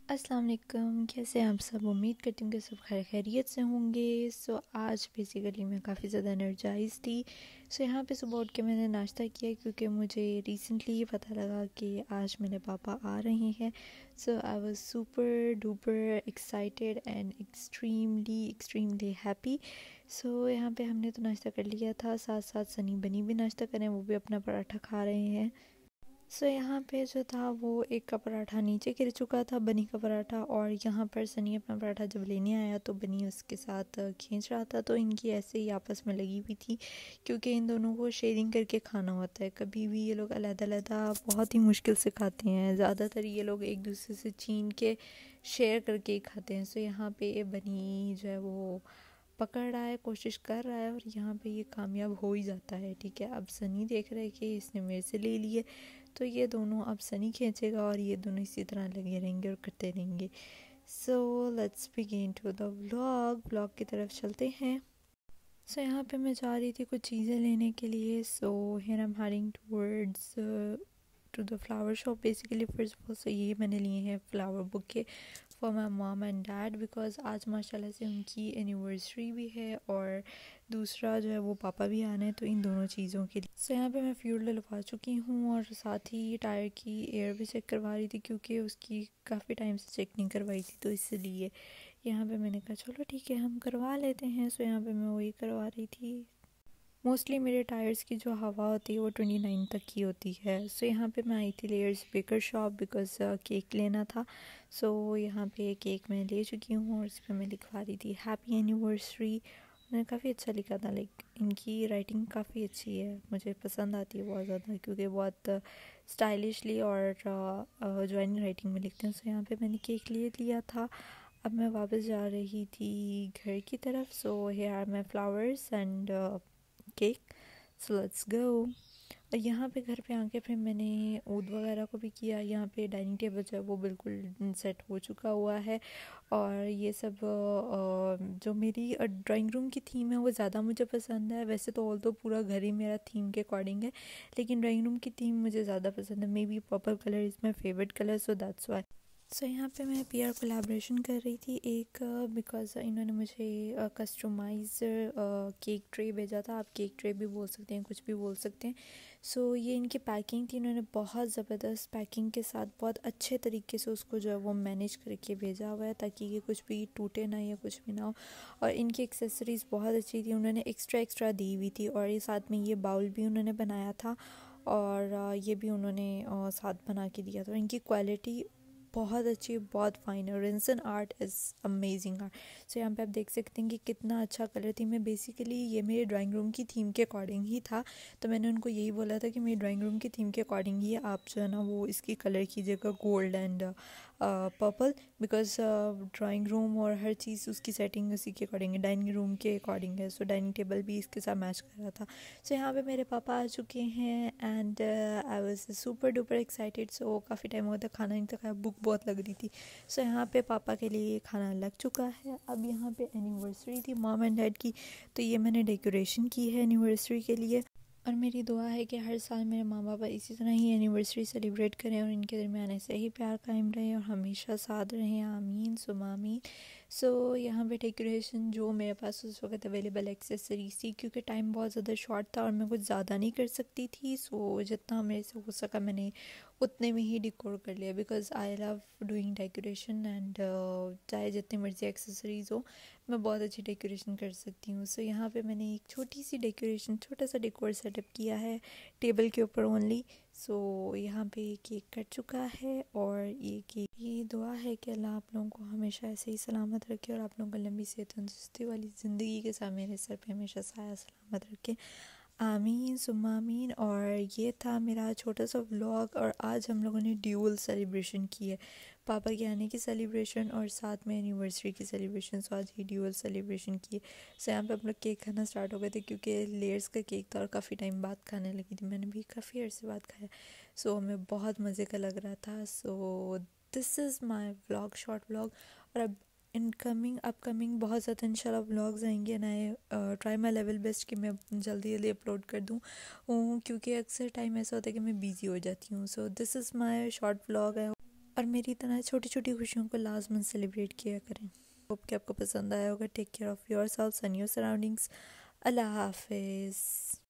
अस्सलाम वालेकुम। कैसे हैं आप सब? उम्मीद करती हूँ कि सब खैरियत से होंगे। आज बेसिकली मैं काफ़ी ज़्यादा एनर्जाइज थी। यहाँ पे सुबह उठ के मैंने नाश्ता किया क्योंकि मुझे रिसेंटली ये पता लगा कि आज मेरे पापा आ रहे हैं। I was super duper excited and extremely happy. यहाँ पे हमने तो नाश्ता कर लिया था, साथ साथ सनी बनी भी नाश्ता करें, वो भी अपना पराठा खा रहे हैं। यहाँ पे जो था वो एक का पराठा नीचे गिर चुका था, बनी का पराठा, और यहाँ पर सनी अपना पराठा जब लेने आया तो बनी उसके साथ खींच रहा था। तो इनकी ऐसे ही आपस में लगी हुई थी क्योंकि इन दोनों को शेयरिंग करके खाना होता है। कभी भी ये लोग अलग-अलग बहुत ही मुश्किल से खाते हैं। ज़्यादातर ये लोग एक दूसरे से छीन के शेयर करके ही खाते हैं। यहाँ पे बनी जो है वो पकड़ रहा है, कोशिश कर रहा है, और यहाँ पे ये कामयाब हो ही जाता है। ठीक है, अब सनी देख रहा है कि इसने मेरे से ले लिए, तो ये दोनों अब सनी खींचेगा और ये दोनों इसी तरह लगे रहेंगे और करते रहेंगे। Let's begin to the vlog की तरफ चलते हैं। यहाँ पे मैं जा रही थी कुछ चीज़ें लेने के लिए। Here I am heading towards to the flower shop basically. First of all ये मैंने लिए हैं flower bouquet for my mom and dad because आज माशाल्लाह से उनकी एनिवर्सरी भी है, और दूसरा जो है वो पापा भी आना है, तो इन दोनों चीज़ों के लिए। यहाँ पे मैं फ्यूल डलवा चुकी हूँ और साथ ही टायर की एयर भी चेक करवा रही थी क्योंकि उसकी काफ़ी टाइम से चेक नहीं करवाई थी, तो इसलिए यहाँ पे मैंने कहा चलो ठीक है हम करवा लेते हैं। यहाँ पे मैं वही करवा रही थी। मोस्टली मेरे टायर्स की जो हवा होती है वो 29 तक की होती है। यहाँ पे मैं आई थी layers baker shop because cake लेना था। यहाँ पे केक मैं ले चुकी हूँ और इस पर मैं लिखवा रही थी हैप्पी एनिवर्सरी। मैंने काफ़ी अच्छा लिखा था, लाइक इनकी राइटिंग काफ़ी अच्छी है, मुझे पसंद आती है बहुत ज़्यादा क्योंकि बहुत स्टाइलिशली और ज्वाइनिंग राइटिंग में लिखते हैं। यहाँ पे मैंने केक ले लिया था। अब मैं वापस जा रही थी घर की तरफ। Here are my flowers and cake. Let's go. और यहाँ पे घर पे आके फिर मैंने ऊद वगैरह को भी किया। यहाँ पे डाइनिंग टेबल जो है वो बिल्कुल सेट हो चुका हुआ है, और ये सब जो मेरी ड्राइंग रूम की थीम है वो ज़्यादा मुझे पसंद है। वैसे तो ऑल तो पूरा घर ही मेरा थीम के अकॉर्डिंग है, लेकिन ड्राइंग रूम की थीम मुझे ज़्यादा पसंद है। May be purple colour is my favourite colour, so that's why. यहाँ पे मैं पीआर कोलैबोरेशन कर रही थी एक, बिकॉज इन्होंने मुझे कस्टमाइज केक ट्रे भेजा था। आप केक ट्रे भी बोल सकते हैं, कुछ भी बोल सकते हैं। ये इनकी पैकिंग थी, इन्होंने बहुत ज़बरदस्त पैकिंग के साथ बहुत अच्छे तरीके से उसको जो है वो मैनेज करके भेजा हुआ है ताकि ये कुछ भी टूटे ना या कुछ भी ना हो। और इनकी एक्सेसरीज़ बहुत अच्छी थी, उन्होंने एक्स्ट्रा दी हुई थी, और ये साथ में ये बाउल भी उन्होंने बनाया था, और ये भी उन्होंने साथ बना के दिया था। इनकी क्वालिटी बहुत अच्छी, बहुत फाइन है। रिंसन आर्ट इज़ अमेजिंग आर्ट। यहाँ पे आप देख सकते हैं कि कितना अच्छा कलर थी। मैं बेसिकली ये मेरे ड्राइंग रूम की थीम के अकॉर्डिंग ही था, तो मैंने उनको यही बोला था कि मेरी ड्राइंग रूम की थीम के अकॉर्डिंग ही आप जो है ना वो इसकी कलर कीजिएगा gold and purple, because drawing room और हर चीज़ उसकी सेटिंग उसी के अकॉर्डिंग है, डाइनिंग रूम के अकॉर्डिंग है। डाइनिंग टेबल भी इसके साथ मैच कर रहा था। यहाँ पे मेरे पापा आ चुके हैं and I was super duper excited. काफ़ी टाइम हो गया था खाना नहीं था खाया, भूख बहुत लग रही थी। यहाँ पे पापा के लिए खाना लग चुका है। अब यहाँ पे एनिवर्सरी थी मॉम एंड डैड की, तो ये मैंने डेकोरेशन की है एनिवर्सरी के लिए, और मेरी दुआ है कि हर साल मेरे माँ बाप इसी तरह ही एनिवर्सरी सेलिब्रेट करें और इनके दरमियान ऐसे ही प्यार कायम रहे और हमेशा साथ रहें। आमीन सुमा आमीन। यहाँ पे डेकोरेशन जो मेरे पास उस वक्त अवेलेबल एक्सेसरीज थी, क्योंकि टाइम बहुत ज़्यादा शॉर्ट था और मैं कुछ ज़्यादा नहीं कर सकती थी, जितना मेरे से हो सका मैंने उतने में ही डेकोर कर लिया, because I love doing decoration and चाहे जितनी मर्जी एक्सेसरीज हो मैं बहुत अच्छी डेकोरेशन कर सकती हूँ। यहाँ पे मैंने एक छोटी सी डेकोरेशन, छोटा सा डेकोर सेटअप किया है टेबल के ऊपर ओनली। यहाँ पे केक कट चुका है, और ये केक, ये दुआ है कि अल्लाह आप लोगों को हमेशा ऐसे ही सलामत रखे और आप लोगों को लंबी सेहत तंदुरुस्ती वाली ज़िंदगी के साथ मेरे सर पे हमेशा साया सलामत रखे। आमीन सुम्मा आमीन। और ये था मेरा छोटा सा व्लॉग, और आज हम लोगों ने ड्यूअल सेलिब्रेशन की है, पापा के आने की सेलिब्रेशन और साथ में एनिवर्सरी की सेलिब्रेशन। आज ही ड्यूअल सेलिब्रेशन की है। यहाँ पे हम लोग केक खाना स्टार्ट हो गए थे क्योंकि लेयर्स का केक था और काफ़ी टाइम बाद खाने लगी थी, मैंने भी काफ़ी अर्से बाद खाया। हमें बहुत मज़े का लग रहा था। This is my vlog, short vlog. और अब अपकमिंग बहुत ज़्यादा इंशाल्लाह व्लॉग्स आएंगे, and I try my level best कि मैं जल्दी जल्दी अपलोड कर दूँ, क्योंकि अक्सर टाइम ऐसा होता है कि मैं बिज़ी हो जाती हूँ। This is my short vlog. और मेरी तरह छोटी छोटी खुशियों को लाजमन सेलिब्रेट किया करें। होप कि आपको पसंद आया होगा। Take care of yourself and your surroundings. अल्लाह हाफिज़।